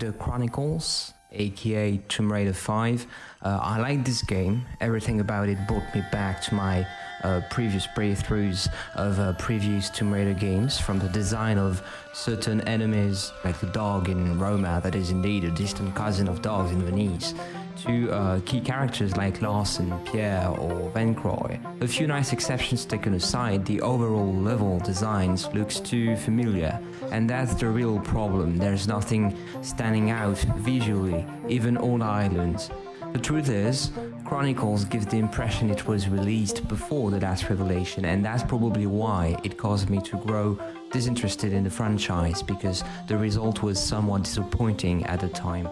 RAIDER Chronicles, aka Tomb Raider 5. I like this game. Everything about it brought me back to my previous playthroughs of previous Tomb Raider games, from the design of certain enemies, like the dog in Roma that is indeed a distant cousin of dogs in Venice, to key characters like Larsen, Pierre or Van Croy. A few nice exceptions taken aside, the overall level designs looks too familiar, and that's the real problem. There's nothing standing out visually, even old islands. The truth is, Chronicles gives the impression it was released before the last revelation, and that's probably why it caused me to grow disinterested in the franchise, because the result was somewhat disappointing at the time.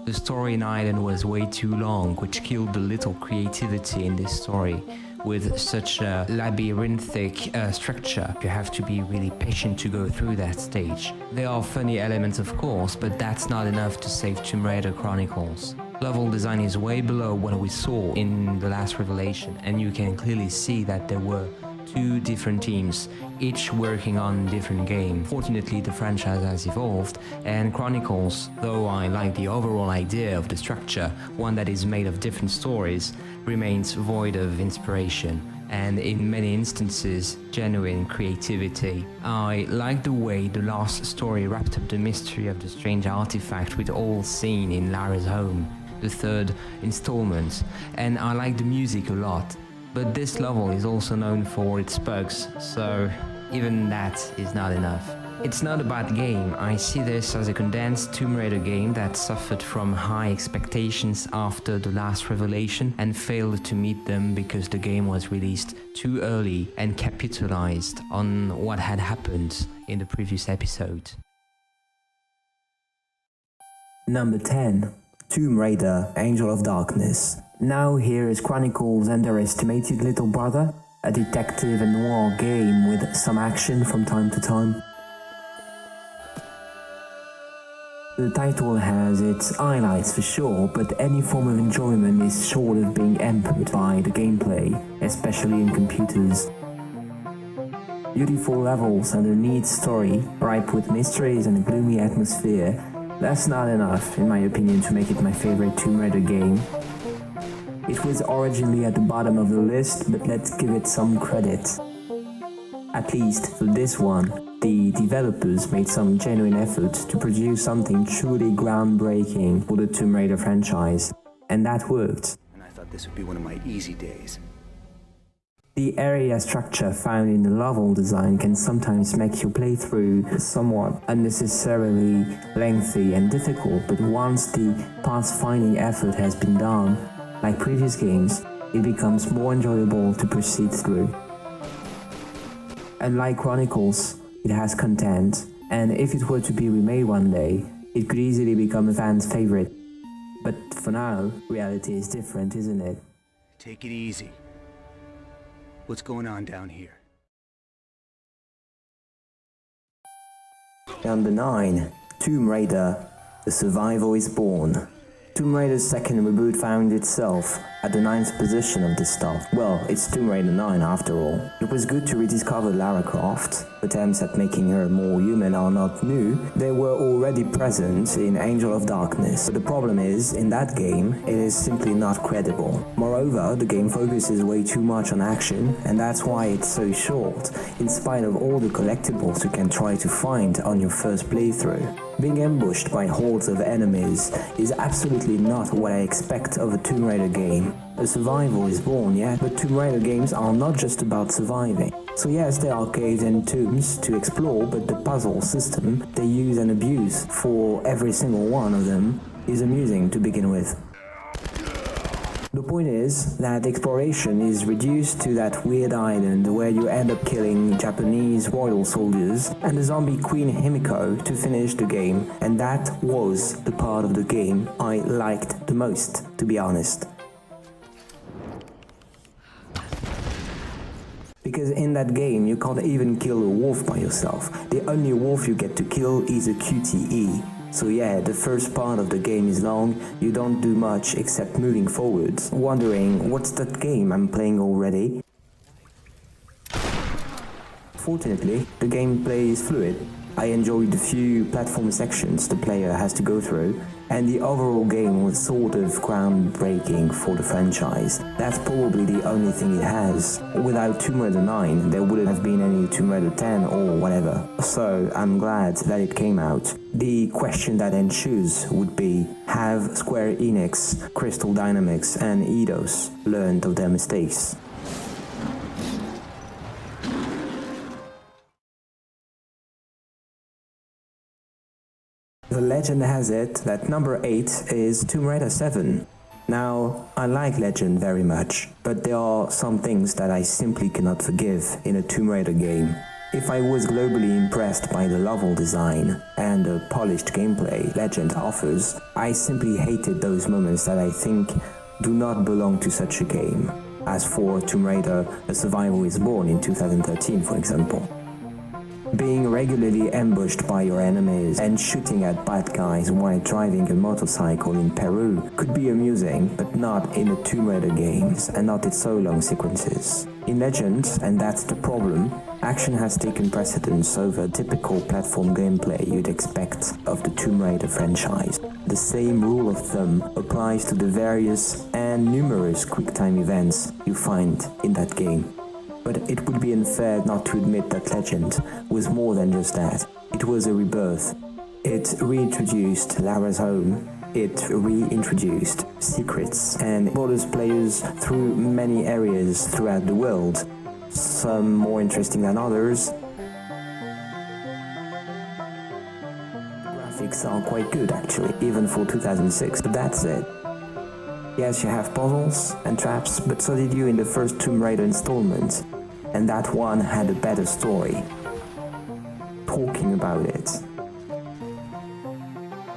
The story in Island was way too long, which killed the little creativity in this story. With such a labyrinthic structure, you have to be really patient to go through that stage. There are funny elements of course, but that's not enough to save Tomb Raider Chronicles. Level design is way below what we saw in the last revelation, and you can clearly see that there were two different teams, each working on a different game. Fortunately, the franchise has evolved, and Chronicles, though I like the overall idea of the structure, one that is made of different stories, remains void of inspiration, and in many instances, genuine creativity. I like the way the last story wrapped up the mystery of the strange artifact we'd all seen in Lara's home, the third installment, and I like the music a lot. But this level is also known for its bugs, so even that is not enough. It's not a bad game. I see this as a condensed Tomb Raider game that suffered from high expectations after the last revelation and failed to meet them because the game was released too early and capitalized on what had happened in the previous episode. Number 10. Tomb Raider, Angel of Darkness. Now here is Chronicles' underestimated little brother, a detective and noir game with some action from time to time. The title has its highlights for sure, but any form of enjoyment is short of being hampered by the gameplay, especially in computers. Beautiful levels and a neat story, ripe with mysteries and a gloomy atmosphere, that's not enough, in my opinion, to make it my favorite Tomb Raider game. It was originally at the bottom of the list, but let's give it some credit. At least for this one, the developers made some genuine effort to produce something truly groundbreaking for the Tomb Raider franchise, and that worked. And I thought this would be one of my easy days. The area structure found in the level design can sometimes make your playthrough somewhat unnecessarily lengthy and difficult, but once the pathfinding effort has been done, like previous games, it becomes more enjoyable to proceed through. Unlike Chronicles, it has content, and if it were to be remade one day, it could easily become a fan's favorite. But for now, reality is different, isn't it? Take it easy. What's going on down here? Number 9. Tomb Raider, The Survivor is Born. Tomb Raider's second reboot found itself at the 9th position of this top. Well, it's Tomb Raider 9 after all. It was good to rediscover Lara Croft. Attempts at making her more human are not new. They were already present in Angel of Darkness. But the problem is, in that game, it is simply not credible. Moreover, the game focuses way too much on action, and that's why it's so short, in spite of all the collectibles you can try to find on your first playthrough. Being ambushed by hordes of enemies is absolutely not what I expect of a Tomb Raider game. A survival is born, yeah, but Tomb Raider games are not just about surviving. So yes, there are caves and tombs to explore, but the puzzle system they use and abuse for every single one of them is amusing to begin with. The point is that exploration is reduced to that weird island where you end up killing Japanese royal soldiers and the zombie queen Himiko to finish the game, and that was the part of the game I liked the most, to be honest. Because in that game you can't even kill a wolf by yourself. The only wolf you get to kill is a QTE. So yeah, the first part of the game is long, you don't do much except moving forwards, wondering what's that game I'm playing already? Fortunately, the gameplay is fluid. I enjoyed the few platform sections the player has to go through, and the overall game was sort of groundbreaking for the franchise. That's probably the only thing it has. Without Tomb Raider 9, there wouldn't have been any Tomb Raider 10 or whatever. So I'm glad that it came out. The question that ensues would be, have Square Enix, Crystal Dynamics and Eidos learned of their mistakes? The legend has it that number 8 is Tomb Raider 7. Now, I like Legend very much, but there are some things that I simply cannot forgive in a Tomb Raider game. If I was globally impressed by the level design and the polished gameplay Legend offers, I simply hated those moments that I think do not belong to such a game. As for Tomb Raider, A Survivor is Born in 2013, for example. Being regularly ambushed by your enemies and shooting at bad guys while driving a motorcycle in Peru could be amusing, but not in the Tomb Raider games and not its so long sequences. In Legends, and that's the problem, action has taken precedence over typical platform gameplay you'd expect of the Tomb Raider franchise. The same rule of thumb applies to the various and numerous quick-time events you find in that game. But it would be unfair not to admit that Legend was more than just that. It was a rebirth. It reintroduced Lara's home. It reintroduced secrets and brought us players through many areas throughout the world, some more interesting than others. Graphics are quite good actually, even for 2006, but that's it. Yes, you have puzzles and traps, but so did you in the first Tomb Raider installment, and that one had a better story. Talking about it.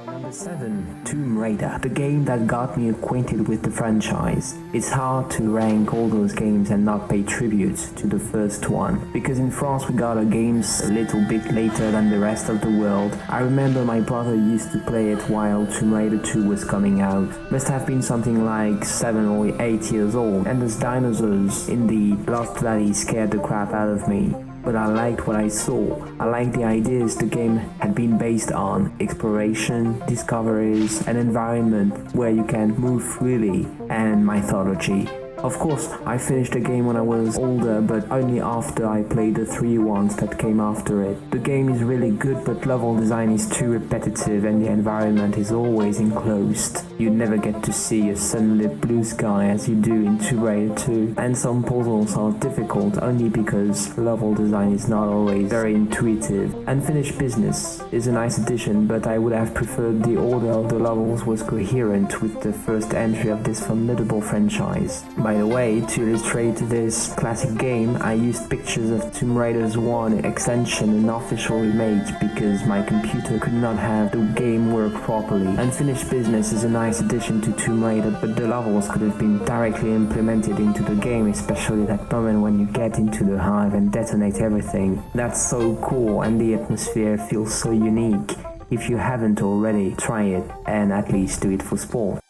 Number 7, Tomb Raider, the game that got me acquainted with the franchise. It's hard to rank all those games and not pay tribute to the first one, because in France we got our games a little bit later than the rest of the world. I remember my brother used to play it while Tomb Raider 2 was coming out. Must have been something like 7 or 8 years old, and those dinosaurs in the Lost Valley scared the crap out of me. But I liked what I saw. I liked the ideas the game had been based on: exploration, discoveries, an environment where you can move freely, and mythology. Of course, I finished the game when I was older, but only after I played the 3 ones that came after it. The game is really good, but level design is too repetitive and the environment is always enclosed. You never get to see a sunlit blue sky as you do in Tomb Raider 2, and some puzzles are difficult only because level design is not always very intuitive. Unfinished Business is a nice addition, but I would have preferred the order of the levels was coherent with the first entry of this formidable franchise. By the way, to illustrate this classic game, I used pictures of Tomb Raider's 1 extension and official remake because my computer could not have the game work properly. Unfinished Business is a nice addition to Tomb Raider, but the levels could have been directly implemented into the game, especially that moment when you get into the hive and detonate everything. That's so cool, and the atmosphere feels so unique. If you haven't already, try it, and at least do it for sport.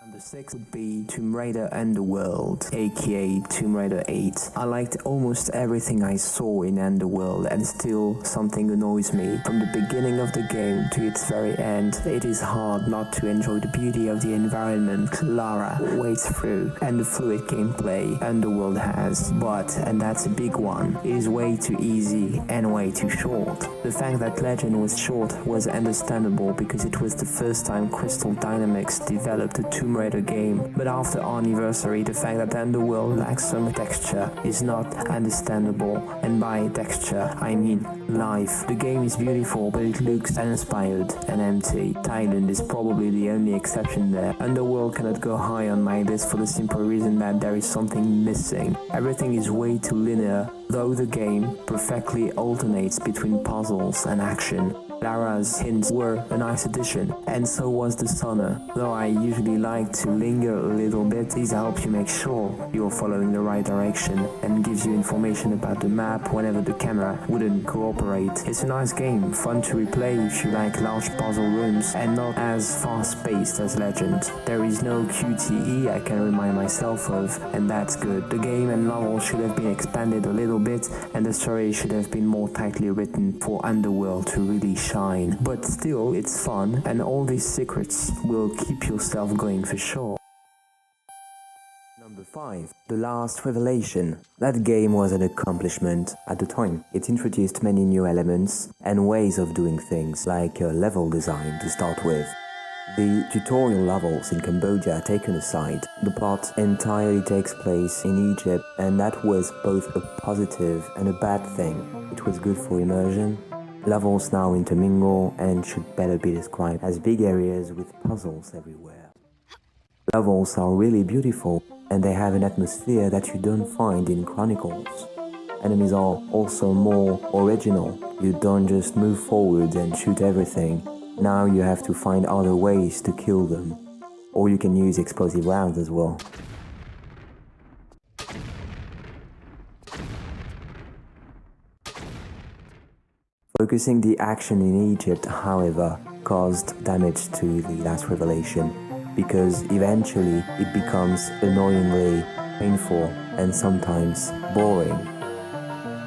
Number 6 would be Tomb Raider Underworld, aka Tomb Raider 8. I liked almost everything I saw in Underworld, and still something annoys me. From the beginning of the game to its very end, it is hard not to enjoy the beauty of the environment Lara wades through and the fluid gameplay Underworld has. But, and that's a big one, it is way too easy and way too short. The fact that Legend was short was understandable because it was the first time Crystal Dynamics developed a Tomb Raider game, but after Anniversary, the fact that Underworld lacks some texture is not understandable, and by texture I mean life. The game is beautiful, but it looks uninspired and empty. Thailand is probably the only exception there. Underworld cannot go high on my list for the simple reason that there is something missing. Everything is way too linear, though the game perfectly alternates between puzzles and action. Lara's hints were a nice addition, and so was the sonar. Though I usually like to linger a little bit, these help you make sure you're following the right direction and gives you information about the map whenever the camera wouldn't cooperate. It's a nice game, fun to replay if you like large puzzle rooms, and not as fast-paced as Legend. There is no QTE I can remind myself of, and that's good. The game and novel should have been expanded a little bit, and the story should have been more tightly written for Underworld to really shine. But still, it's fun, and all these secrets will keep yourself going for sure. Number 5. The Last Revelation. That game was an accomplishment at the time. It introduced many new elements and ways of doing things, like level design to start with. The tutorial levels in Cambodia taken aside, the plot entirely takes place in Egypt, and that was both a positive and a bad thing. It was good for immersion. Levels now intermingle and should better be described as big areas with puzzles everywhere. Levels are really beautiful, and they have an atmosphere that you don't find in Chronicles. Enemies are also more original. You don't just move forward and shoot everything. Now you have to find other ways to kill them. Or you can use explosive rounds as well. Focusing the action in Egypt, however, caused damage to The Last Revelation, because eventually it becomes annoyingly painful and sometimes boring.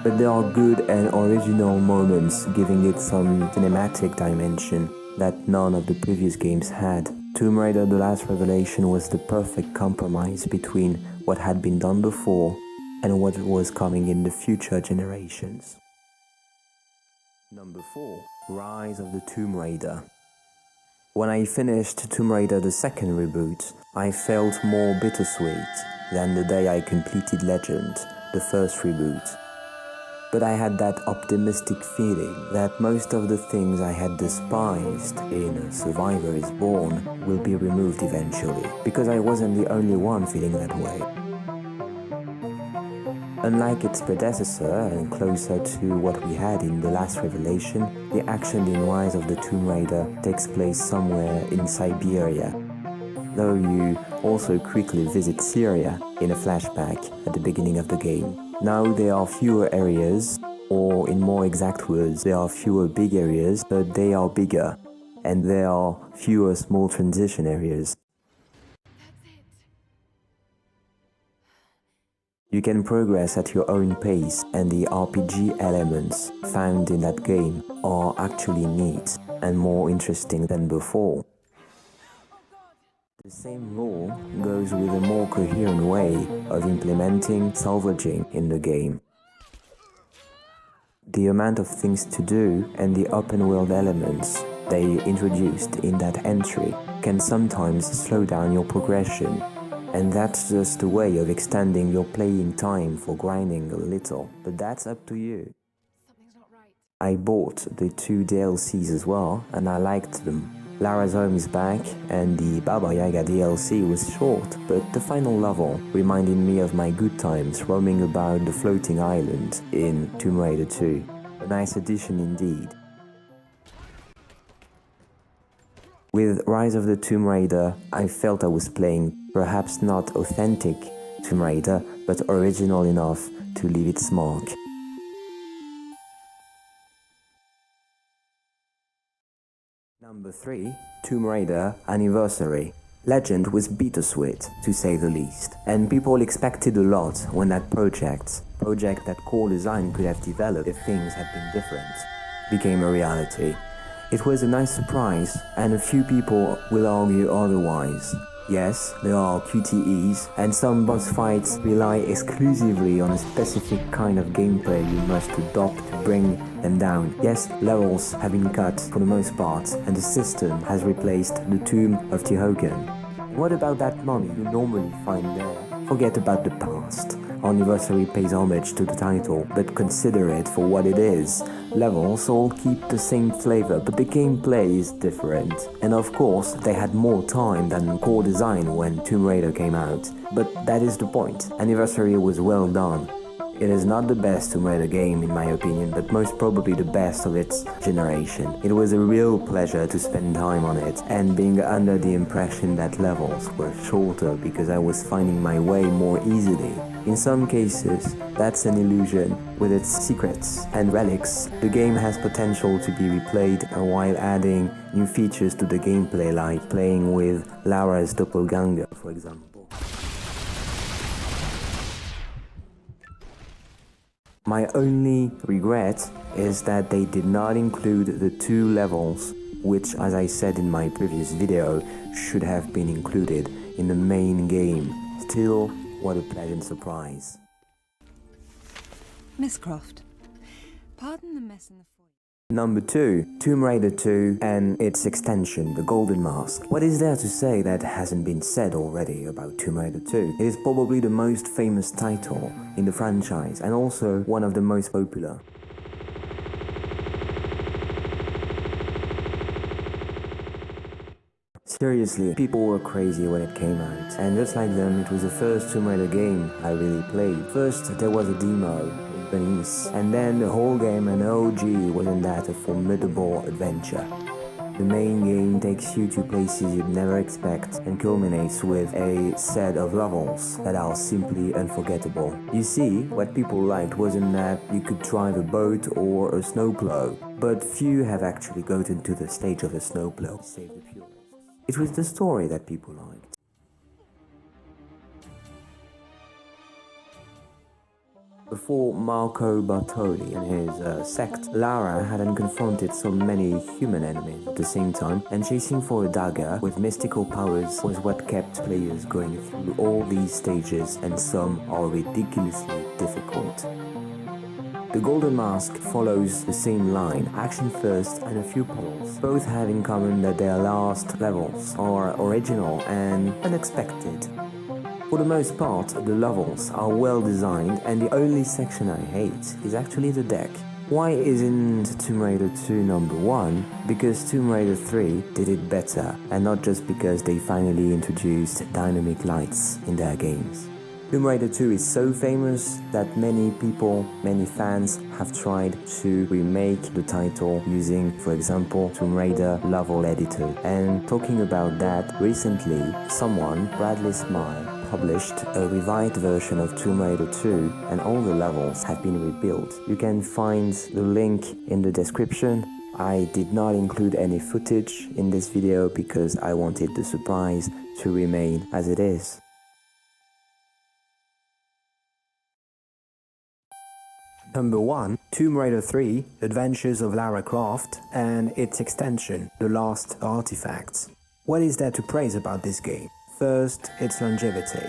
But there are good and original moments, giving it some cinematic dimension that none of the previous games had. Tomb Raider: The Last Revelation was the perfect compromise between what had been done before and what was coming in the future generations. Number 4. Rise of the Tomb Raider. When I finished Tomb Raider the second reboot, I felt more bittersweet than the day I completed Legend, the first reboot. But I had that optimistic feeling that most of the things I had despised in Survivor is Born will be removed eventually, because I wasn't the only one feeling that way. Unlike its predecessor and closer to what we had in The Last Revelation, the action in Rise of the Tomb Raider takes place somewhere in Siberia, though you also quickly visit Syria in a flashback at the beginning of the game. Now there are fewer areas, or in more exact words, there are fewer big areas, but they are bigger, and there are fewer small transition areas. You can progress at your own pace, and the RPG elements found in that game are actually neat and more interesting than before. The same law goes with a more coherent way of implementing salvaging in the game. The amount of things to do and the open world elements they introduced in that entry can sometimes slow down your progression, and that's just a way of extending your playing time for grinding a little, but that's up to you. Something's not right. I bought the 2 DLCs as well, and I liked them. Lara's home is back, and the Baba Yaga DLC was short, but the final level reminded me of my good times roaming about the floating island in Tomb Raider 2. A nice addition indeed. With Rise of the Tomb Raider, I felt I was playing perhaps not authentic Tomb Raider, but original enough to leave its mark. Number 3. Tomb Raider Anniversary. Legend was bittersweet, to say the least, and people expected a lot when that project that core design could have developed if things had been different, became a reality. It was a nice surprise, and a few people will argue otherwise. Yes, there are QTEs, and some boss fights rely exclusively on a specific kind of gameplay you must adopt to bring them down. Yes, levels have been cut for the most part, and the system has replaced the Tomb of Tehokan. What about that mummy you normally find there? Forget about the past. Anniversary pays homage to the title, but consider it for what it is. Levels all keep the same flavor, but the gameplay is different. And of course, they had more time than core design when Tomb Raider came out. But that is the point. Anniversary was well done. It is not the best Tomb Raider game in my opinion, but most probably the best of its generation. It was a real pleasure to spend time on it, and being under the impression that levels were shorter because I was finding my way more easily. In some cases, that's an illusion. With its secrets and relics, the game has potential to be replayed while adding new features to the gameplay, like playing with Lara's doppelganger, for example. My only regret is that they did not include the 2 levels, which, as I said in my previous video, should have been included in the main game. Still, what a pleasant surprise. Miss Croft, pardon the mess in the foyer. Number 2, Tomb Raider 2 and its extension, the Golden Mask. What is there to say that hasn't been said already about Tomb Raider 2? It is probably the most famous title in the franchise and also one of the most popular. Seriously, people were crazy when it came out, and just like them, it was the first Tomb Raider game I really played. First, there was a demo in Venice, and then the whole game, and OG, wasn't that a formidable adventure. The main game takes you to places you'd never expect and culminates with a set of levels that are simply unforgettable. You see, what people liked wasn't that you could drive a boat or a snowplow, but few have actually gotten to the stage of a snowplow to save the purists. It was the story that people liked. Before Marco Bartoli and his sect, Lara hadn't confronted so many human enemies at the same time, and chasing for a dagger with mystical powers was what kept players going through all these stages, and some are ridiculously difficult. The Golden Mask follows the same line, action first and a few puzzles. Both have in common that their last levels are original and unexpected. For the most part, the levels are well designed, and the only section I hate is actually the deck. Why isn't Tomb Raider 2 number 1? Because Tomb Raider 3 did it better, and not just because they finally introduced dynamic lights in their games. Tomb Raider 2 is so famous that many people, many fans have tried to remake the title using, for example, Tomb Raider level editor. And talking about that, recently someone, Bradley Smile, published a revised version of Tomb Raider 2 and all the levels have been rebuilt. You can find the link in the description. I did not include any footage in this video because I wanted the surprise to remain as it is. Number 1, Tomb Raider 3, Adventures of Lara Croft, and its extension, The Last Artifacts. What is there to praise about this game? First, its longevity.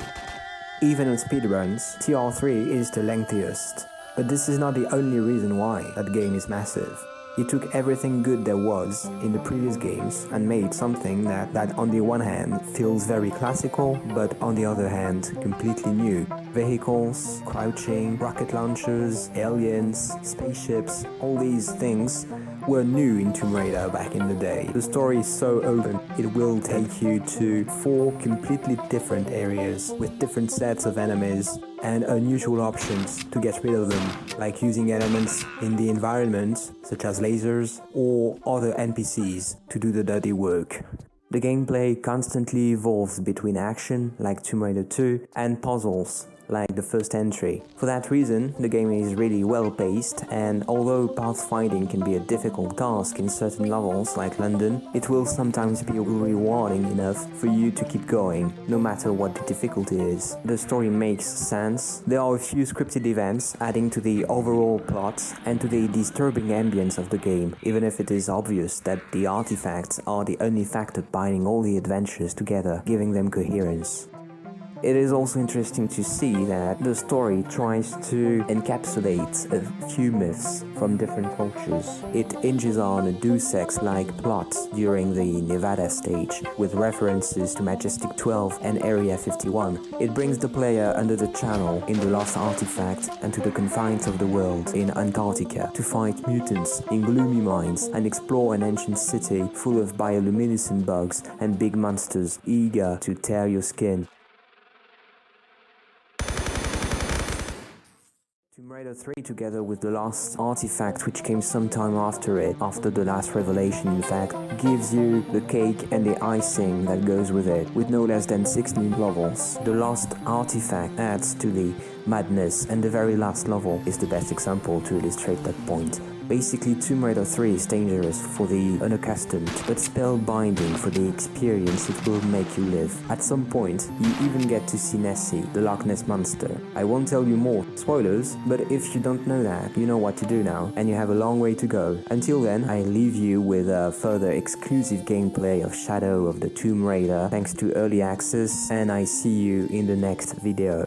Even on speedruns, TR3 is the lengthiest. But this is not the only reason why that game is massive. He took everything good there was in the previous games and made something that on the one hand feels very classical, but on the other hand completely new. Vehicles, crouching, rocket launchers, aliens, spaceships, all these things were new in Tomb Raider back in the day. The story is so open, it will take you to 4 completely different areas with different sets of enemies and unusual options to get rid of them, like using elements in the environment, such as lasers, or other NPCs to do the dirty work. The gameplay constantly evolves between action, like Tomb Raider 2, and puzzles, like the first entry. For that reason, the game is really well paced, and although pathfinding can be a difficult task in certain levels like London, it will sometimes be rewarding enough for you to keep going, no matter what the difficulty is. The story makes sense, there are a few scripted events adding to the overall plot and to the disturbing ambience of the game, even if it is obvious that the artifacts are the only factor binding all the adventures together, giving them coherence. It is also interesting to see that the story tries to encapsulate a few myths from different cultures. It hinges on a Deus Ex-like plot during the Nevada stage, with references to Majestic 12 and Area 51. It brings the player under the channel in The Lost Artifact and to the confines of the world in Antarctica to fight mutants in gloomy mines and explore an ancient city full of bioluminescent bugs and big monsters eager to tear your skin. Tomb Raider 3, together with the last artifact which came sometime after it, after the last revelation in fact, gives you the cake and the icing that goes with it, with no less than 16 levels. The last artifact adds to the madness, and the very last level is the best example to illustrate that point. Basically, Tomb Raider 3 is dangerous for the unaccustomed, but spellbinding for the experience it will make you live. At some point, you even get to see Nessie, the Loch Ness Monster. I won't tell you more spoilers, but if you don't know that, you know what to do now, and you have a long way to go. Until then, I leave you with a further exclusive gameplay of Shadow of the Tomb Raider, thanks to Early Access, and I see you in the next video.